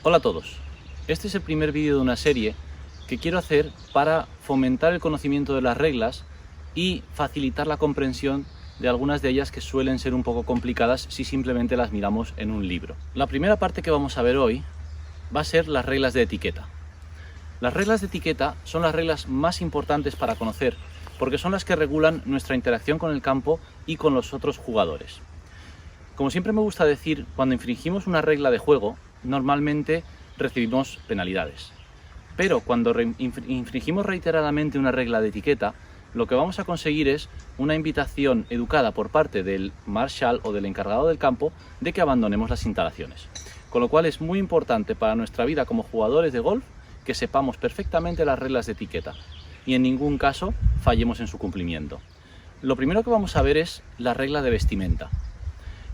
Hola a todos, este es el primer vídeo de una serie que quiero hacer para fomentar el conocimiento de las reglas y facilitar la comprensión de algunas de ellas que suelen ser un poco complicadas si simplemente las miramos en un libro. La primera parte que vamos a ver hoy va a ser las reglas de etiqueta. Las reglas de etiqueta son las reglas más importantes para conocer porque son las que regulan nuestra interacción con el campo y con los otros jugadores. Como siempre me gusta decir, cuando infringimos una regla de juego, normalmente recibimos penalidades. Pero cuando infringimos reiteradamente una regla de etiqueta, lo que vamos a conseguir es una invitación educada por parte del marshal o del encargado del campo de que abandonemos las instalaciones. Con lo cual es muy importante para nuestra vida como jugadores de golf que sepamos perfectamente las reglas de etiqueta y en ningún caso fallemos en su cumplimiento. Lo primero que vamos a ver es la regla de vestimenta.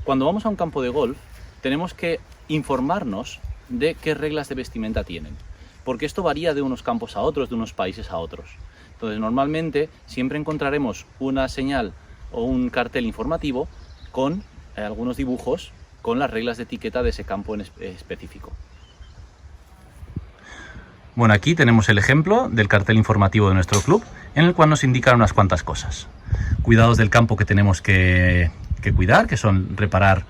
Cuando vamos a un campo de golf tenemos que informarnos de qué reglas de vestimenta tienen, porque esto varía de unos campos a otros, de unos países a otros. Entonces normalmente siempre encontraremos una señal o un cartel informativo con algunos dibujos con las reglas de etiqueta de ese campo en específico. Bueno, aquí tenemos el ejemplo del cartel informativo de nuestro club, en el cual nos indican unas cuantas cosas. Cuidados del campo que tenemos que cuidar, que son reparar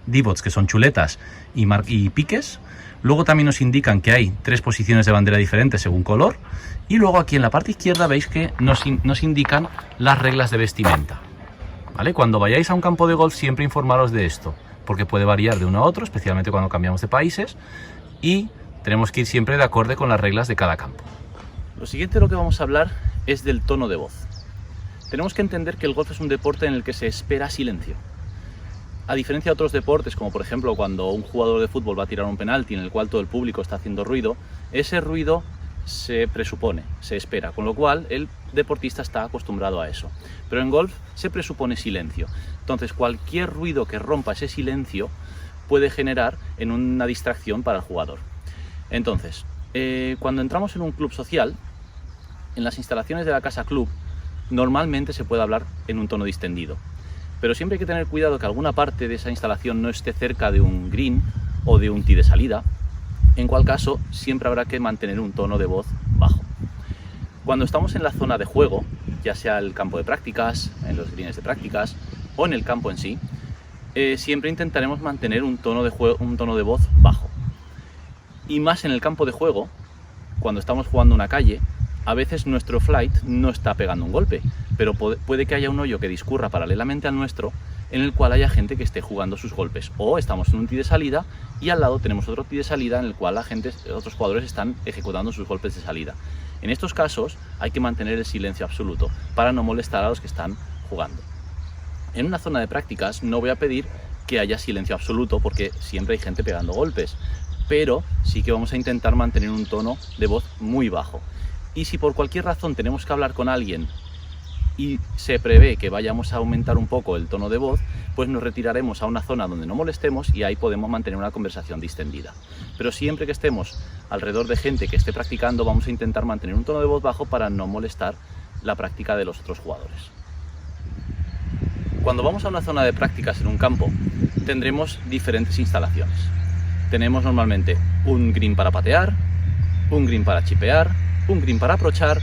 divots, que son chuletas, y piques. Luego también nos indican que hay 3 posiciones de bandera diferentes según color. Y luego aquí en la parte izquierda veis que nos indican las reglas de vestimenta. ¿Vale? Cuando vayáis a un campo de golf siempre informaros de esto, porque puede variar de uno a otro, especialmente cuando cambiamos de países, y tenemos que ir siempre de acorde con las reglas de cada campo. Lo siguiente de lo que vamos a hablar es del tono de voz. Tenemos que entender que el golf es un deporte en el que se espera silencio. A diferencia de otros deportes, como por ejemplo cuando un jugador de fútbol va a tirar un penalti en el cual todo el público está haciendo ruido, ese ruido se presupone, se espera, con lo cual el deportista está acostumbrado a eso. Pero en golf se presupone silencio. Entonces cualquier ruido que rompa ese silencio puede generar en una distracción para el jugador. Entonces, cuando entramos en un club social, en las instalaciones de la casa club, normalmente se puede hablar en un tono distendido. Pero siempre hay que tener cuidado que alguna parte de esa instalación no esté cerca de un green o de un tee de salida, en cual caso siempre habrá que mantener un tono de voz bajo. Cuando estamos en la zona de juego, ya sea el campo de prácticas, en los greens de prácticas o en el campo en sí, siempre intentaremos mantener un tono de voz bajo. Y más en el campo de juego, cuando estamos jugando una calle, a veces nuestro flight no está pegando un golpe, pero puede que haya un hoyo que discurra paralelamente al nuestro, en el cual haya gente que esté jugando sus golpes. O estamos en un tee de salida y al lado tenemos otro tee de salida en el cual otros jugadores están ejecutando sus golpes de salida. En estos casos hay que mantener el silencio absoluto para no molestar a los que están jugando. En una zona de prácticas no voy a pedir que haya silencio absoluto porque siempre hay gente pegando golpes, pero sí que vamos a intentar mantener un tono de voz muy bajo. Y si por cualquier razón tenemos que hablar con alguien y se prevé que vayamos a aumentar un poco el tono de voz, pues nos retiraremos a una zona donde no molestemos y ahí podemos mantener una conversación distendida. Pero siempre que estemos alrededor de gente que esté practicando, vamos a intentar mantener un tono de voz bajo para no molestar la práctica de los otros jugadores. Cuando vamos a una zona de prácticas en un campo, tendremos diferentes instalaciones. Tenemos normalmente un green para patear, un green para chipear, un green para approachar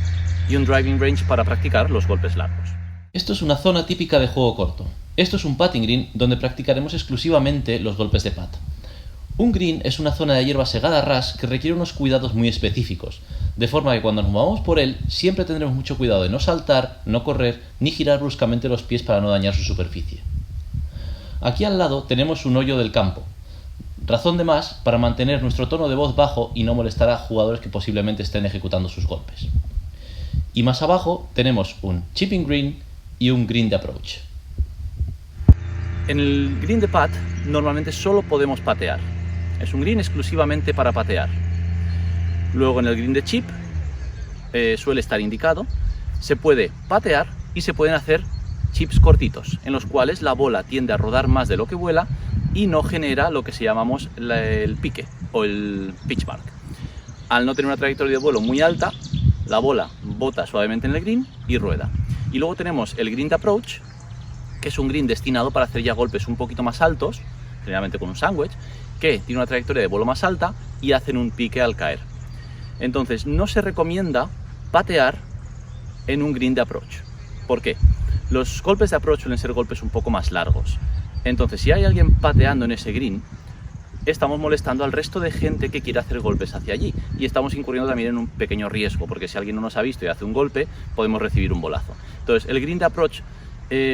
y un driving range para practicar los golpes largos. Esto es una zona típica de juego corto. Esto es un putting green donde practicaremos exclusivamente los golpes de pat. Un green es una zona de hierba segada ras que requiere unos cuidados muy específicos, de forma que cuando nos movamos por él siempre tendremos mucho cuidado de no saltar, no correr ni girar bruscamente los pies para no dañar su superficie. Aquí al lado tenemos un hoyo del campo, razón de más para mantener nuestro tono de voz bajo y no molestar a jugadores que posiblemente estén ejecutando sus golpes. Y más abajo tenemos un chipping green y un green de approach. En el green de pat normalmente solo podemos patear. Es un green exclusivamente para patear. Luego en el green de chip suele estar indicado, se puede patear y se pueden hacer chips cortitos, en los cuales la bola tiende a rodar más de lo que vuela y no genera lo que llamamos el pique o el pitch mark. Al no tener una trayectoria de vuelo muy alta, la bola bota suavemente en el green y rueda. Y luego tenemos el green de approach, que es un green destinado para hacer ya golpes un poquito más altos, generalmente con un sandwich, que tiene una trayectoria de vuelo más alta y hacen un pique al caer. Entonces no se recomienda patear en un green de approach. ¿Por qué? Los golpes de approach suelen ser golpes un poco más largos. Entonces si hay alguien pateando en ese green, estamos molestando al resto de gente que quiere hacer golpes hacia allí y estamos incurriendo también en un pequeño riesgo, porque si alguien no nos ha visto y hace un golpe, podemos recibir un bolazo. Entonces el green de approach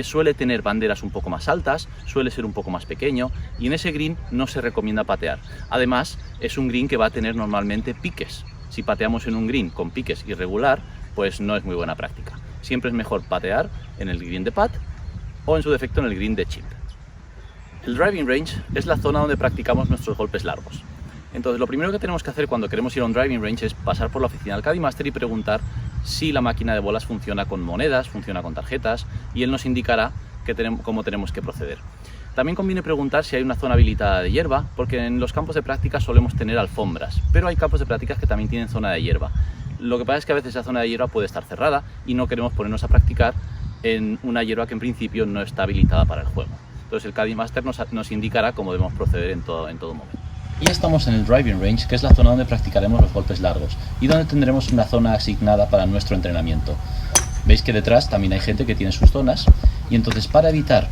suele tener banderas un poco más altas, suele ser un poco más pequeño y en ese green no se recomienda patear. Además, es un green que va a tener normalmente piques. Si pateamos en un green con piques irregular, pues no es muy buena práctica. Siempre es mejor patear en el green de pat o en su defecto en el green de chip. El driving range es la zona donde practicamos nuestros golpes largos. Entonces lo primero que tenemos que hacer cuando queremos ir a un driving range es pasar por la oficina del Caddy Master y preguntar si la máquina de bolas funciona con monedas, funciona con tarjetas, y él nos indicará cómo tenemos que proceder. También conviene preguntar si hay una zona habilitada de hierba, porque en los campos de práctica solemos tener alfombras, pero hay campos de prácticas que también tienen zona de hierba. Lo que pasa es que a veces esa zona de hierba puede estar cerrada y no queremos ponernos a practicar en una hierba que en principio no está habilitada para el juego. Entonces el Caddy Master nos indicará cómo debemos proceder en todo momento. Ya estamos en el driving range, que es la zona donde practicaremos los golpes largos y donde tendremos una zona asignada para nuestro entrenamiento. Veis que detrás también hay gente que tiene sus zonas y entonces para evitar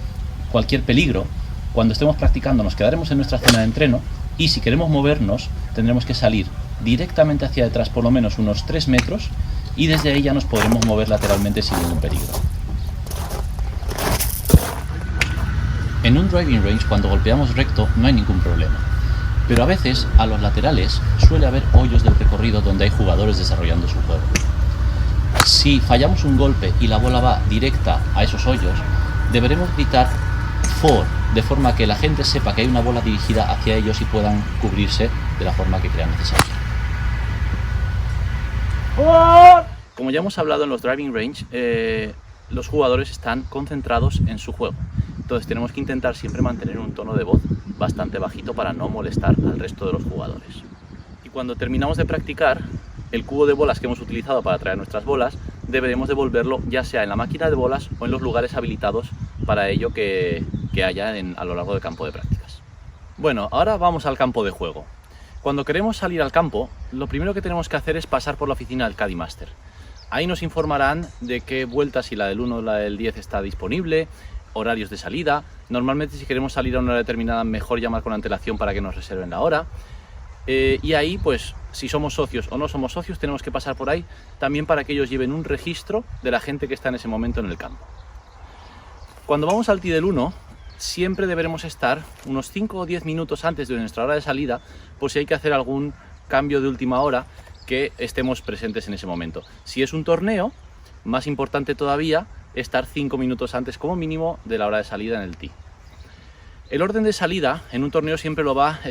cualquier peligro, cuando estemos practicando nos quedaremos en nuestra zona de entreno y si queremos movernos tendremos que salir directamente hacia detrás por lo menos unos 3 metros y desde ahí ya nos podremos mover lateralmente sin ningún peligro. En un driving range cuando golpeamos recto no hay ningún problema. Pero a veces, a los laterales, suele haber hoyos del recorrido donde hay jugadores desarrollando su juego. Si fallamos un golpe y la bola va directa a esos hoyos, deberemos gritar "for", de forma que la gente sepa que hay una bola dirigida hacia ellos y puedan cubrirse de la forma que crean necesaria. Como ya hemos hablado en los driving range, los jugadores están concentrados en su juego. Entonces tenemos que intentar siempre mantener un tono de voz bastante bajito para no molestar al resto de los jugadores. Y cuando terminamos de practicar, el cubo de bolas que hemos utilizado para traer nuestras bolas, deberemos devolverlo ya sea en la máquina de bolas o en los lugares habilitados para ello que haya a lo largo del campo de prácticas. Bueno, ahora vamos al campo de juego. Cuando queremos salir al campo, lo primero que tenemos que hacer es pasar por la oficina del Caddy Master. Ahí nos informarán de qué vueltas, si la del 1 o la del 10 está disponible, horarios de salida. Normalmente si queremos salir a una hora determinada mejor llamar con antelación para que nos reserven la hora. Y ahí pues si somos socios o no somos socios tenemos que pasar por ahí también para que ellos lleven un registro de la gente que está en ese momento en el campo. Cuando vamos al tee del 1 siempre deberemos estar unos 5 o 10 minutos antes de nuestra hora de salida por si hay que hacer algún cambio de última hora que estemos presentes en ese momento. Si es un torneo, más importante todavía, estar 5 minutos antes como mínimo de la hora de salida en el tee. El orden de salida en un torneo siempre lo va a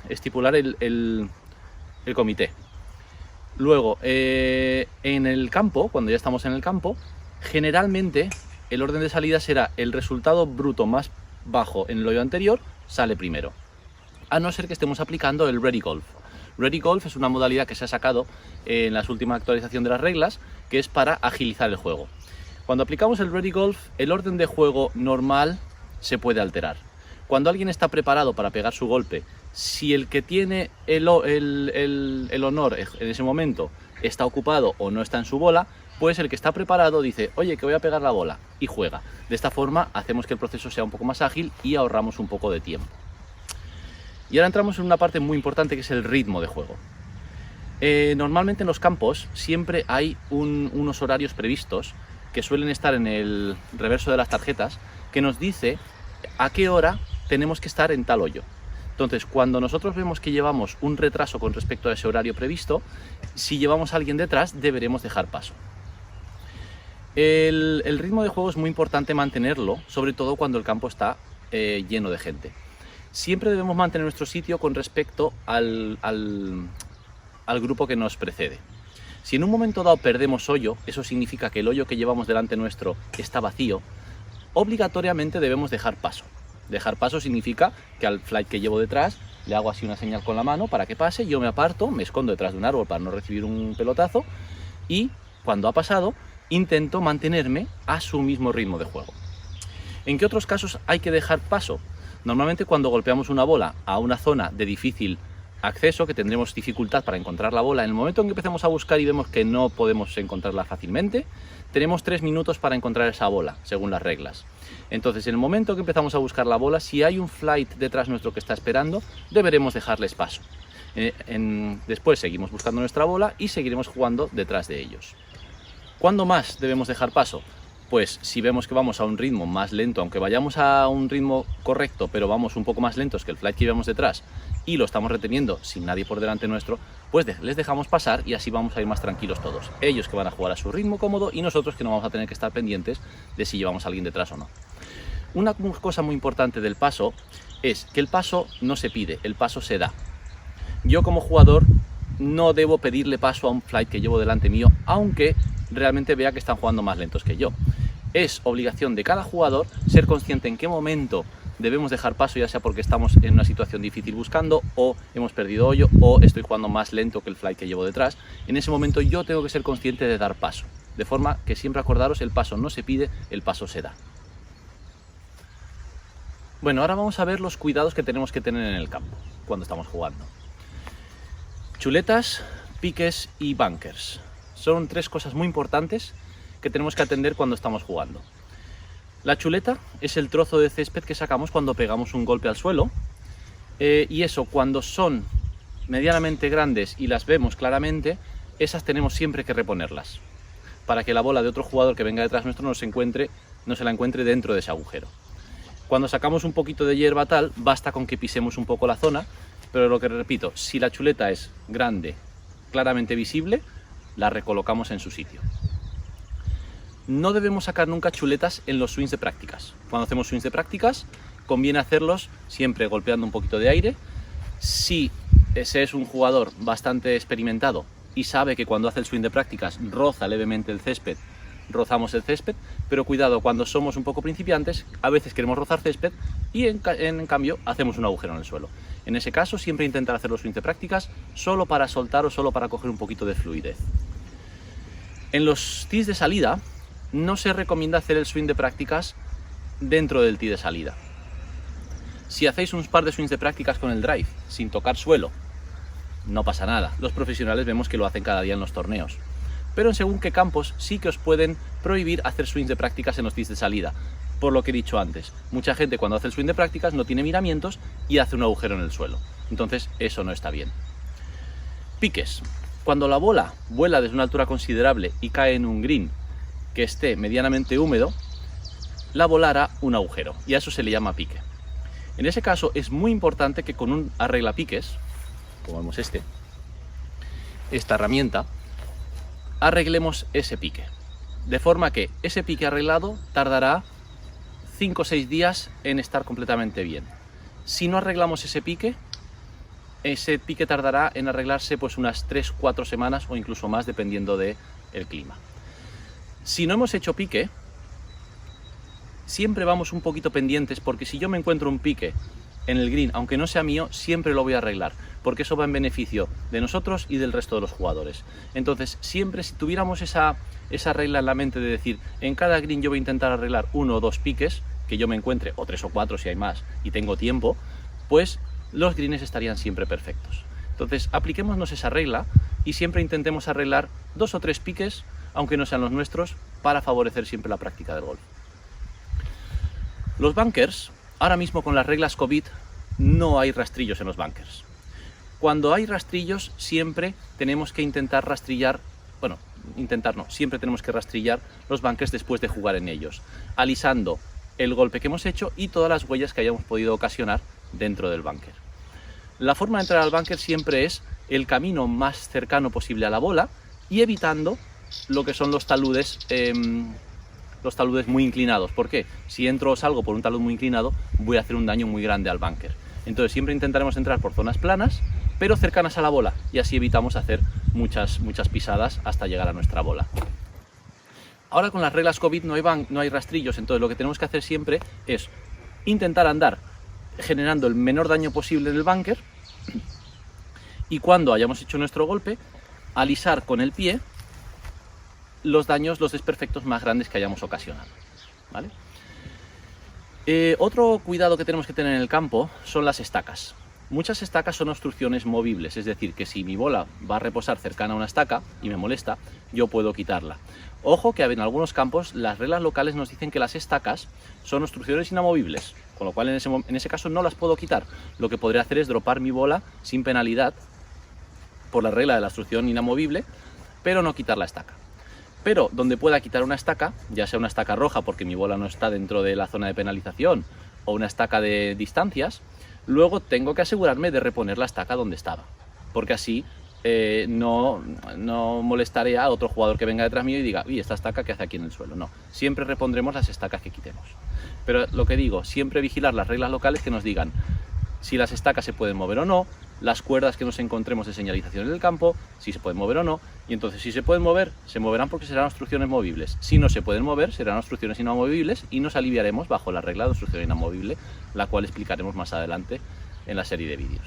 estipular el comité. Luego, en el campo, cuando ya estamos en el campo, generalmente el orden de salida será el resultado bruto más bajo en el hoyo anterior, sale primero. A no ser que estemos aplicando el Ready Golf. Ready Golf es una modalidad que se ha sacado en la última actualización de las reglas, que es para agilizar el juego. Cuando aplicamos el Ready Golf, el orden de juego normal se puede alterar. Cuando alguien está preparado para pegar su golpe, si el que tiene el honor en ese momento está ocupado o no está en su bola, pues el que está preparado dice, oye, que voy a pegar la bola, y juega. De esta forma hacemos que el proceso sea un poco más ágil y ahorramos un poco de tiempo. Y ahora entramos en una parte muy importante que es el ritmo de juego. Normalmente en los campos siempre hay unos horarios previstos que suelen estar en el reverso de las tarjetas que nos dice a qué hora tenemos que estar en tal hoyo. Entonces, cuando nosotros vemos que llevamos un retraso con respecto a ese horario previsto, si llevamos a alguien detrás, deberemos dejar paso. El ritmo de juego es muy importante mantenerlo, sobre todo cuando el campo está lleno de gente. Siempre debemos mantener nuestro sitio con respecto al grupo que nos precede. Si en un momento dado perdemos hoyo, eso significa que el hoyo que llevamos delante nuestro está vacío, obligatoriamente debemos dejar paso. Dejar paso significa que al flight que llevo detrás le hago así una señal con la mano para que pase, yo me aparto, me escondo detrás de un árbol para no recibir un pelotazo y cuando ha pasado intento mantenerme a su mismo ritmo de juego. ¿En qué otros casos hay que dejar paso? Normalmente cuando golpeamos una bola a una zona de difícil acceso, que tendremos dificultad para encontrar la bola, en el momento en que empecemos a buscar y vemos que no podemos encontrarla fácilmente, tenemos 3 minutos para encontrar esa bola, según las reglas. Entonces, en el momento que empezamos a buscar la bola, si hay un flight detrás nuestro que está esperando, deberemos dejarles paso. Después seguimos buscando nuestra bola y seguiremos jugando detrás de ellos. ¿Cuándo más debemos dejar paso? Pues si vemos que vamos a un ritmo más lento, aunque vayamos a un ritmo correcto, pero vamos un poco más lentos que el flight que íbamos detrás y lo estamos reteniendo sin nadie por delante nuestro, pues les dejamos pasar y así vamos a ir más tranquilos todos. Ellos que van a jugar a su ritmo cómodo y nosotros que no vamos a tener que estar pendientes de si llevamos a alguien detrás o no. Una cosa muy importante del paso es que el paso no se pide, el paso se da. Yo como jugador no debo pedirle paso a un flight que llevo delante mío, aunque realmente vea que están jugando más lentos que yo. Es obligación de cada jugador ser consciente en qué momento debemos dejar paso, ya sea porque estamos en una situación difícil buscando, o hemos perdido hoyo, o estoy jugando más lento que el flight que llevo detrás. En ese momento yo tengo que ser consciente de dar paso. De forma que siempre acordaros, el paso no se pide, el paso se da. Bueno, ahora vamos a ver los cuidados que tenemos que tener en el campo cuando estamos jugando. Chuletas, piques y bunkers. Son 3 cosas muy importantes que tenemos que atender cuando estamos jugando. La chuleta es el trozo de césped que sacamos cuando pegamos un golpe al suelo, y eso, cuando son medianamente grandes y las vemos claramente, esas tenemos siempre que reponerlas, para que la bola de otro jugador que venga detrás nuestro no se la encuentre dentro de ese agujero. Cuando sacamos un poquito de hierba tal, basta con que pisemos un poco la zona, pero lo que repito, si la chuleta es grande, claramente visible, la recolocamos en su sitio. No debemos sacar nunca chuletas en los swings de prácticas. Cuando hacemos swings de prácticas, conviene hacerlos siempre golpeando un poquito de aire. Si ese es un jugador bastante experimentado y sabe que cuando hace el swing de prácticas roza levemente el césped, rozamos el césped, pero cuidado, cuando somos un poco principiantes, a veces queremos rozar césped y en cambio hacemos un agujero en el suelo. En ese caso, siempre intentar hacer los swings de prácticas solo para soltar o solo para coger un poquito de fluidez. En los tees de salida, no se recomienda hacer el swing de prácticas dentro del tee de salida. Si hacéis un par de swings de prácticas con el drive, sin tocar suelo, no pasa nada. Los profesionales vemos que lo hacen cada día en los torneos. Pero en según qué campos sí que os pueden prohibir hacer swings de prácticas en los tees de salida. Por lo que he dicho antes, mucha gente cuando hace el swing de prácticas no tiene miramientos y hace un agujero en el suelo. Entonces eso no está bien. Piques. Cuando la bola vuela desde una altura considerable y cae en un green que esté medianamente húmedo, la bola hará un agujero y a eso se le llama pique. En ese caso es muy importante que con un arreglapiques, como vemos esta herramienta, arreglemos ese pique. De forma que ese pique arreglado tardará 5 o 6 días en estar completamente bien. Si no arreglamos ese pique tardará en arreglarse pues unas 3-4 semanas o incluso más dependiendo del clima. Si no hemos hecho pique, siempre vamos un poquito pendientes, porque si yo me encuentro un pique en el green, aunque no sea mío, siempre lo voy a arreglar, porque eso va en beneficio de nosotros y del resto de los jugadores. Entonces, siempre si tuviéramos esa regla en la mente de decir, en cada green yo voy a intentar arreglar 1 o 2 piques, que yo me encuentre, o 3 o 4 si hay más, y tengo tiempo, pues los greens estarían siempre perfectos. Entonces, apliquémonos esa regla y siempre intentemos arreglar 2 o 3 piques, aunque no sean los nuestros, para favorecer siempre la práctica del golf. Los bunkers, ahora mismo con las reglas COVID, no hay rastrillos en los bunkers. Cuando hay rastrillos, siempre tenemos que intentar rastrillar, siempre tenemos que rastrillar los bunkers después de jugar en ellos, alisando el golpe que hemos hecho y todas las huellas que hayamos podido ocasionar dentro del bunker. La forma de entrar al bunker siempre es el camino más cercano posible a la bola y evitando lo que son los taludes muy inclinados. ¿Por qué? Si entro o salgo por un talud muy inclinado, voy a hacer un daño muy grande al bunker. Entonces siempre intentaremos entrar por zonas planas, pero cercanas a la bola, y así evitamos hacer muchas pisadas hasta llegar a nuestra bola. Ahora con las reglas COVID no hay rastrillos, entonces lo que tenemos que hacer siempre es intentar andar generando el menor daño posible en el bunker, y cuando hayamos hecho nuestro golpe, alisar con el pie los desperfectos más grandes que hayamos ocasionado, ¿vale? Otro cuidado que tenemos que tener en el campo son las estacas. Muchas estacas son obstrucciones movibles, es decir, que si mi bola va a reposar cercana a una estaca y me molesta, yo puedo quitarla. Ojo que en algunos campos las reglas locales nos dicen que las estacas son obstrucciones inamovibles, con lo cual en ese caso no las puedo quitar. Lo que podría hacer es dropar mi bola sin penalidad por la regla de la obstrucción inamovible, pero no quitar la estaca. Pero donde pueda quitar una estaca, ya sea una estaca roja porque mi bola no está dentro de la zona de penalización o una estaca de distancias, luego tengo que asegurarme de reponer la estaca donde estaba, porque así no molestaré a otro jugador que venga detrás mío y diga, uy, esta estaca que hace aquí en el suelo. No, siempre repondremos las estacas que quitemos. Pero lo que digo, siempre vigilar las reglas locales que nos digan si las estacas se pueden mover o no, las cuerdas que nos encontremos de señalización en el campo, si se pueden mover o no, y entonces si se pueden mover, se moverán porque serán obstrucciones movibles. Si no se pueden mover, serán obstrucciones inamovibles y nos aliviaremos bajo la regla de obstrucción inamovible, la cual explicaremos más adelante en la serie de vídeos.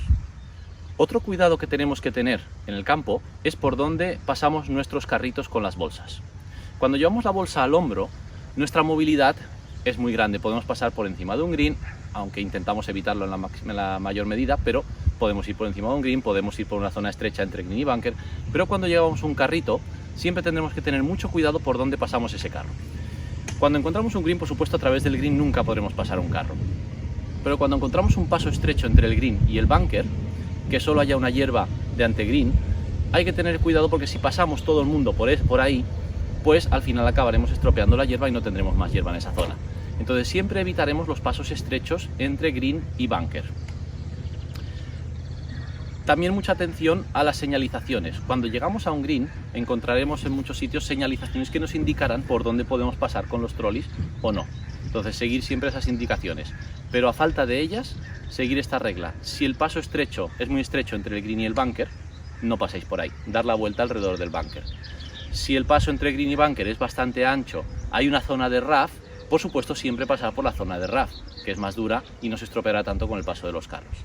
Otro cuidado que tenemos que tener en el campo es por dónde pasamos nuestros carritos con las bolsas. Cuando llevamos la bolsa al hombro, nuestra movilidad es muy grande, podemos pasar por encima de un green, aunque intentamos evitarlo en la mayor medida, pero podemos ir por encima de un green, podemos ir por una zona estrecha entre green y bunker, pero cuando llevamos un carrito siempre tendremos que tener mucho cuidado por dónde pasamos ese carro. Cuando encontramos un green, por supuesto, a través del green nunca podremos pasar un carro, pero cuando encontramos un paso estrecho entre el green y el bunker, que solo haya una hierba de antegreen, hay que tener cuidado porque si pasamos todo el mundo por ahí, pues al final acabaremos estropeando la hierba y no tendremos más hierba en esa zona. Entonces siempre evitaremos los pasos estrechos entre green y bunker. También mucha atención a las señalizaciones. Cuando llegamos a un green encontraremos en muchos sitios señalizaciones que nos indicarán por dónde podemos pasar con los trolleys o no. Entonces seguir siempre esas indicaciones. Pero a falta de ellas, seguir esta regla. Si el paso estrecho es muy estrecho entre el green y el bunker, no paséis por ahí. Dar la vuelta alrededor del bunker. Si el paso entre green y bunker es bastante ancho, hay una zona de rough, por supuesto siempre pasar por la zona de rough, que es más dura y no se estropeará tanto con el paso de los carros.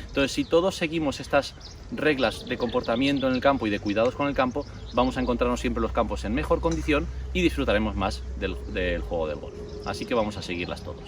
Entonces, si todos seguimos estas reglas de comportamiento en el campo y de cuidados con el campo, vamos a encontrarnos siempre los campos en mejor condición y disfrutaremos más del juego del golf. Así que vamos a seguirlas todos.